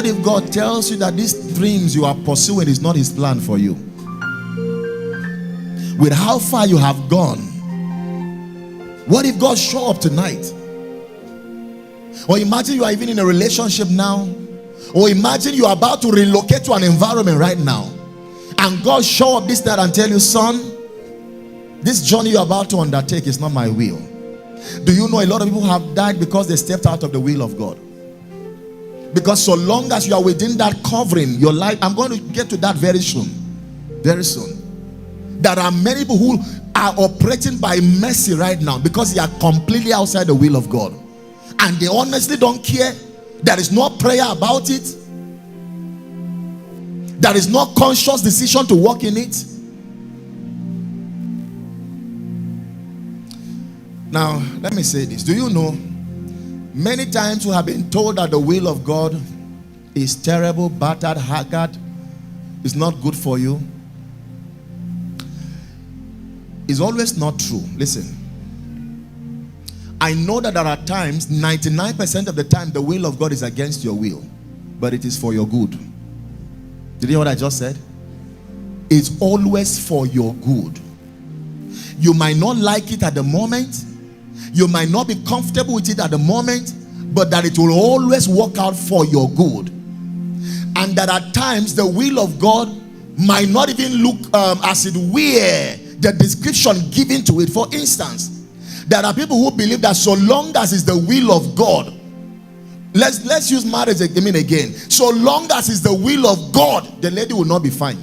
What if God tells you that these dreams you are pursuing is not his plan for you? With how far you have gone, what if God show up tonight? Or imagine you are even in a relationship now, or imagine you are about to relocate to an environment right now, and God show up this night and tell you, son, this journey you're about to undertake is not my will. Do you know a lot of people have died because they stepped out of the will of God? Because so long as you are within that covering, your life, I'm going to get to that very soon. Very soon. There are many people who are operating by mercy right now because they are completely outside the will of God. And they honestly don't care. There is no prayer about it. There is no conscious decision to walk in it. Now, let me say this. Do you know, many times we have been told that the will of God is terrible, battered, haggard, it's not good for you. It's always not true. Listen. I know that there are times, 99% of the time, the will of God is against your will, but it is for your good. Did you hear what I just said? It's always for your good. You might not like it at the moment. You might not be comfortable with it at the moment, but that it will always work out for your good. And that at times, the will of God might not even look as it were the description given to it. For instance, there are people who believe that so long as it's the will of God, let's use marriage again. So long as it's the will of God, the lady will not be fine.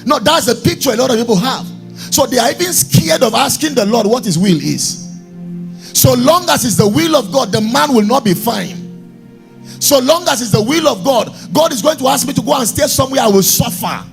No, that's a picture a lot of people have. So they are even scared of asking the Lord what his will is. So long as it's the will of God, the man will not be fine. So long as it's the will of God, God is going to ask me to go and stay somewhere I will suffer.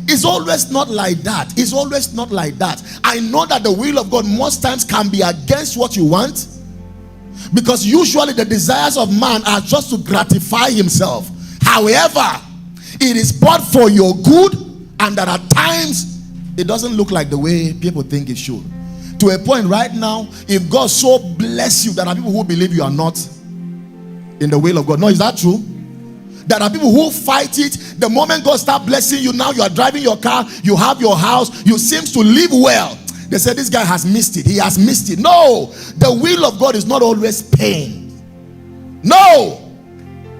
It's always not like that. It's always not like that. I know that the will of God most times can be against what you want, because usually the desires of man are just to gratify himself. However, it is both for your good, and that at times it doesn't look like the way people think it should. To a point right now, if God so bless you, there are people who believe you are not in the will of God. No, is that true? There are people who fight it. The moment God starts blessing you, now you are driving your car, you have your house, you seem to live well. They say this guy has missed it. He has missed it. No, the will of God is not always pain. No,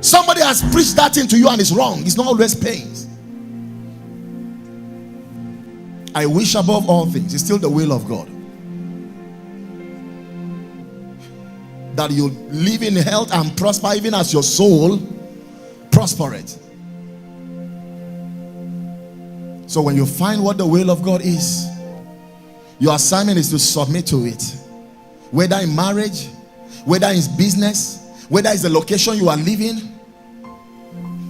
somebody has preached that into you and it's wrong. It's not always pain. I wish above all things, it's still the will of God that you live in health and prosper, even as your soul prospereth. So when you find what the will of God is, your assignment is to submit to it. Whether in marriage, whether in business, whether it's the location you are living,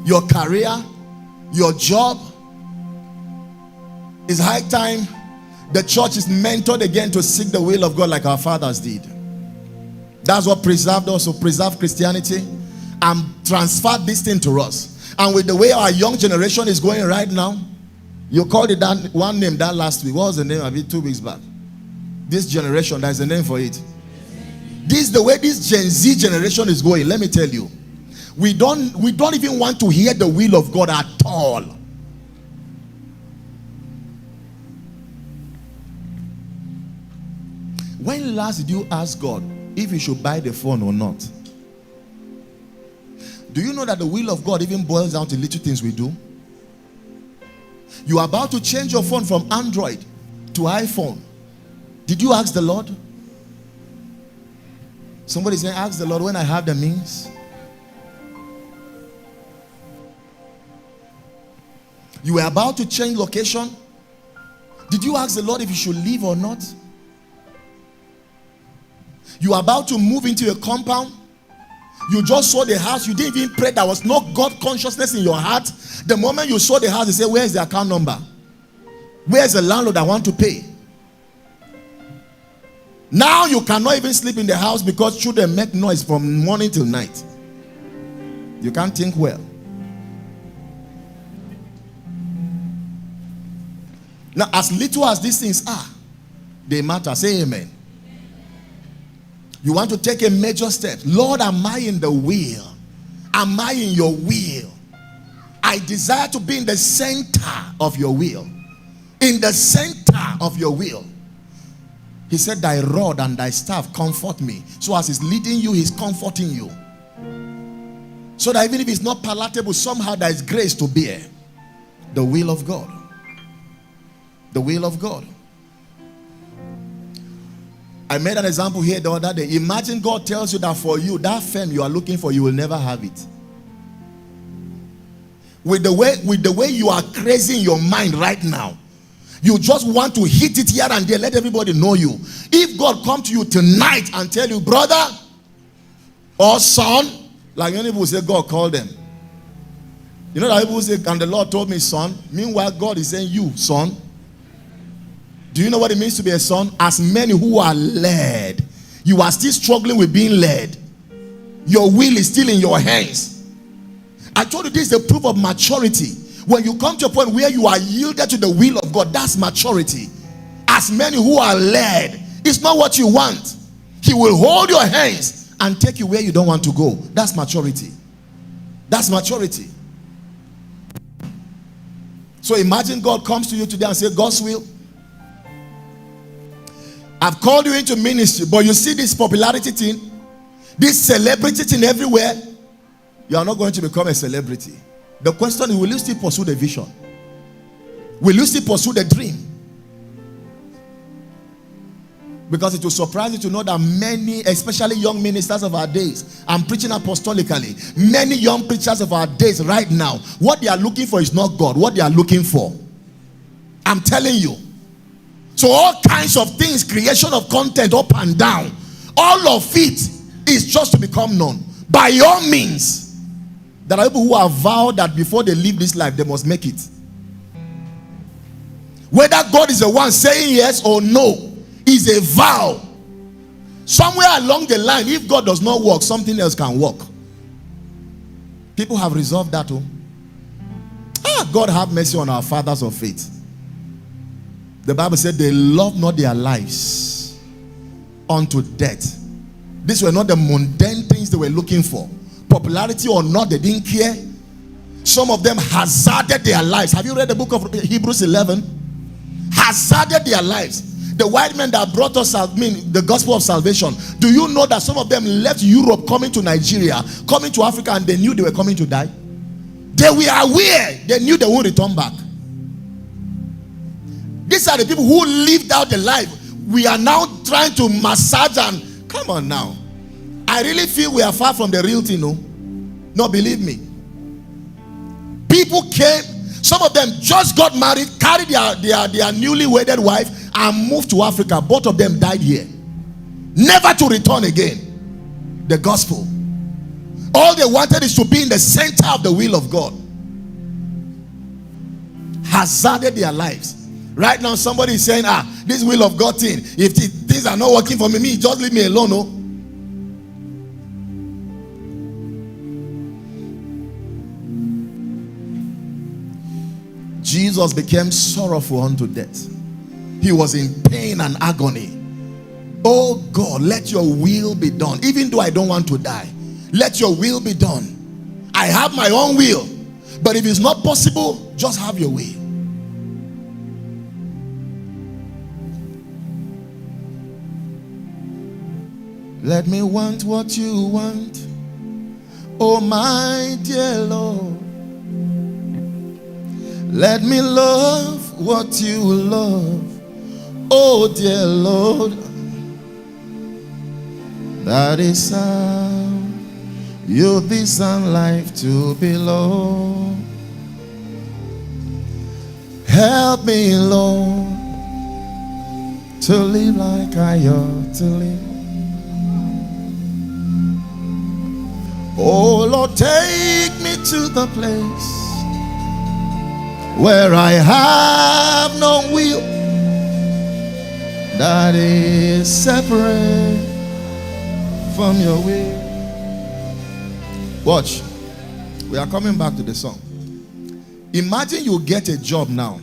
your career, your job. It's high time the church is mentored again to seek the will of God like our fathers did. That's what preserved Christianity and transferred this thing to us. And with the way our young generation is going right now, you called it that one name that last week. What was the name of it 2 weeks back? This generation, there's a name for it. This the way this Gen Z generation is going. Let me tell you, we don't even want to hear the will of God at all. When last did you ask God if you should buy the phone or not? Do you know that the will of God even boils down to little things we do? You are about to change your phone from Android to iPhone. Did you ask the Lord? Somebody saying, ask the Lord when I have the means. You were about to change location. Did you ask the Lord if you should leave or not? You are about to move into a compound. You just saw the house. You didn't even pray. There was no God consciousness in your heart. The moment you saw the house, you say, where is the account number? Where is the landlord I want to pay? Now you cannot even sleep in the house because children make noise from morning till night. You can't think well. Now, as little as these things are, they matter. Say amen. You want to take a major step. Lord, am I in the will? Am I in your will? I desire to be in the center of your will. In the center of your will. He said, thy rod and thy staff comfort me. So as he's leading you, he's comforting you. So that even if it's not palatable, somehow there is grace to bear. The will of God. The will of God. I made an example here the other day. Imagine God tells you that for you, that fame you are looking for, you will never have it. With the way you are crazy in your mind right now, you just want to hit it here and there, let everybody know you. If God come to you tonight and tell you, brother or son, like many people say, God called them. You know that people say, and the Lord told me, son. Meanwhile, God is saying, you, son. Do you know what it means to be a son? As many who are led, you are still struggling with being led. Your will is still in your hands. I told you this is the proof of maturity. When you come to a point where you are yielded to the will of God, that's maturity. As many who are led, it's not what you want. He will hold your hands and take you where you don't want to go. That's maturity. That's maturity. So imagine God comes to you today and says, God's will. I've called you into ministry, but you see this popularity thing, this celebrity thing everywhere. You are not going to become a celebrity. The question is, will you still pursue the vision? Will you still pursue the dream? Because it will surprise you to know that many, especially young ministers of our days, I'm preaching apostolically, many young preachers of our days right now, what they are looking for is not God. What they are looking for, I'm telling you. So all kinds of things, creation of content up and down, all of it is just to become known. By all means, there are people who have vowed that before they leave this life, they must make it. Whether God is the one saying yes or no is a vow. Somewhere along the line, if God does not work, something else can work. People have resolved that. God have mercy on our fathers of faith. The Bible said they loved not their lives unto death. These were not the mundane things they were looking for. Popularity or not, they didn't care. Some of them hazarded their lives. Have you read the book of Hebrews 11? Hazarded their lives. The white men that brought us, the gospel of salvation. Do you know that some of them left Europe, coming to Nigeria, coming to Africa, and they knew they were coming to die? They were aware. They knew they won't return back. These are the people who lived out the life. We are now trying to massage and come on now. I really feel we are far from the real thing. No, believe me. People came, some of them just got married, carried their newly wedded wife and moved to Africa. Both of them died here, never to return again. The gospel. All they wanted is to be in the center of the will of God. Hazarded their lives. Right now somebody is saying, this will of God thing, if things are not working for me, just leave me alone. No. Jesus became sorrowful unto death. He was in pain and agony. Oh God, let your will be done. Even though I don't want to die, let your will be done. I have my own will, but if it's not possible, just have your way. Let me want what you want, oh my dear Lord. Let me love what you love, oh dear Lord. That is how you design life to belong. Help me, Lord, to live like I ought to live. Oh Lord, take me to the place where I have no will, that is separate from your will. Watch. We are coming back to the song. Imagine you get a job now,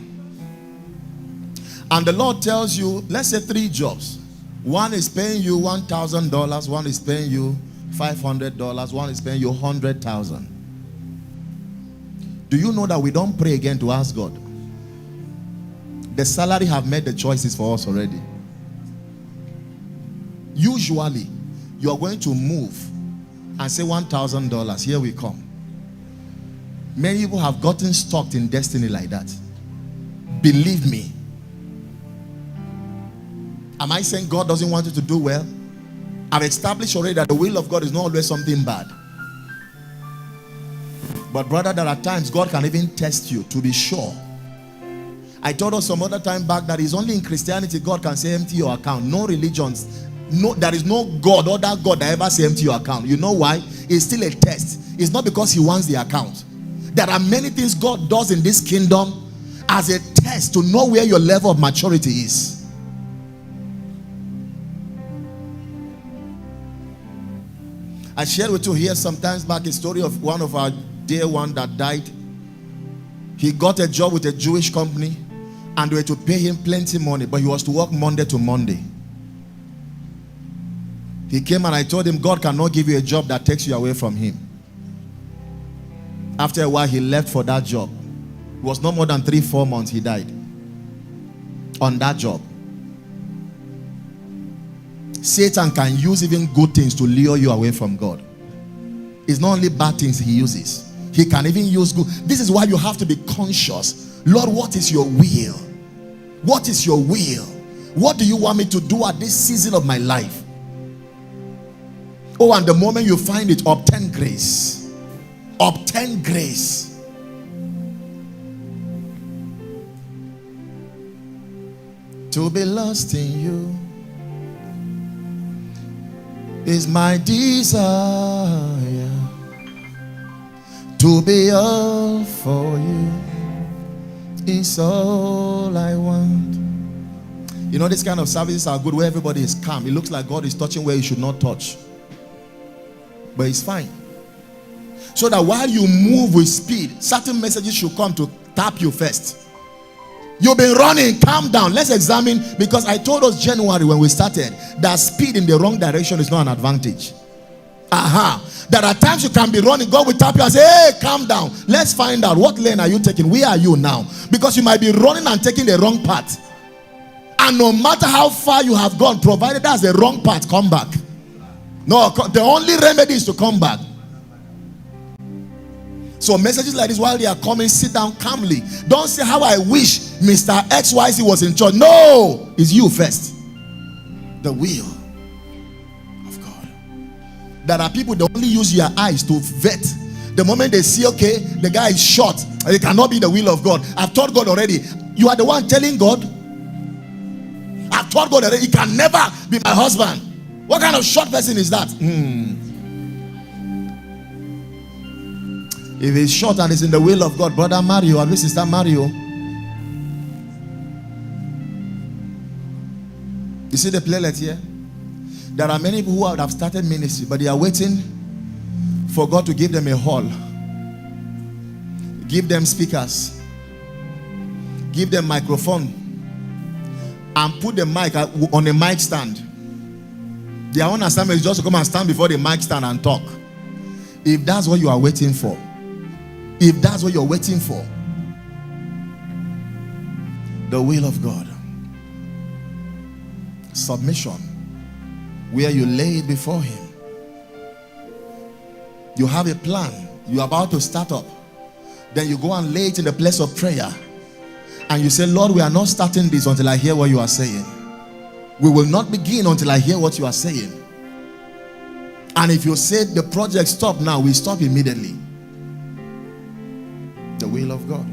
and the Lord tells you, let's say 3 jobs. One is paying you $1,000, one is paying you $500. One is paying you $100,000. Do you know that we don't pray again to ask God? The salary have made the choices for us already. Usually, you are going to move and say $1,000. Here we come. Many people have gotten stuck in destiny like that. Believe me. Am I saying God doesn't want you to do well? I've established already that the will of God is not always something bad. But brother, there are times God can even test you to be sure. I told us some other time back that it's only in Christianity God can say empty your account. No religions. No, there is no God or that God that ever say empty your account. You know why? It's still a test. It's not because he wants the account. There are many things God does in this kingdom as a test to know where your level of maturity is. I shared with you here sometimes back a story of one of our dear one that died. He got a job with a Jewish company and they were to pay him plenty money, but he was to work Monday to Monday. He came and I told him God cannot give you a job that takes you away from him. After a while he left for that job. It was no more than 3-4 months he died on that job. Satan can use even good things to lure you away from God. It's not only bad things he uses. He can even use good. This is why you have to be conscious. Lord, what is your will? What is your will? What do you want me to do at this season of my life? Oh, and the moment you find it, obtain grace. Obtain grace. To be lost in you is my desire. To be all for you is all I want. You know, this kind of services are good where everybody is calm. It looks like God is touching where he should not touch. But it's fine. So that while you move with speed, certain messages should come to tap you first. You've been running, calm down. Let's examine, because I told us January when we started that speed in the wrong direction is not an advantage. There are times you can be running, God will tap you and say, hey, calm down. Let's find out, what lane are you taking? Where are you now? Because you might be running and taking the wrong path. And no matter how far you have gone, provided that's the wrong path, come back. No, the only remedy is to come back. So messages like this, while they are coming, sit down calmly. Don't say, how I wish Mr. XYZ was in church. No, it's you first. The will of God. There are people that only use your eyes to vet. The moment they see, okay, the guy is short, it cannot be the will of God. I've told God already. You are the one telling God. I've told God already, he can never be my husband. What kind of short person is that? If it's short and it's in the will of God, brother, marry you, or sister, marry you. You see the playlet here? There are many people who have started ministry, but they are waiting for God to give them a hall, give them speakers, give them microphone, and put the mic on a mic stand. Their own assignment is just to come and stand before the mic stand and talk. If that's what you are waiting for, if that's what you're waiting for, the will of God, submission, where you lay it before him. You have a plan, you're about to start up, then you go and lay it in the place of prayer, and you say, Lord, we are not starting this until I hear what you are saying. We will not begin until I hear what you are saying. And if you say the project stop now, we stop immediately. The will of God.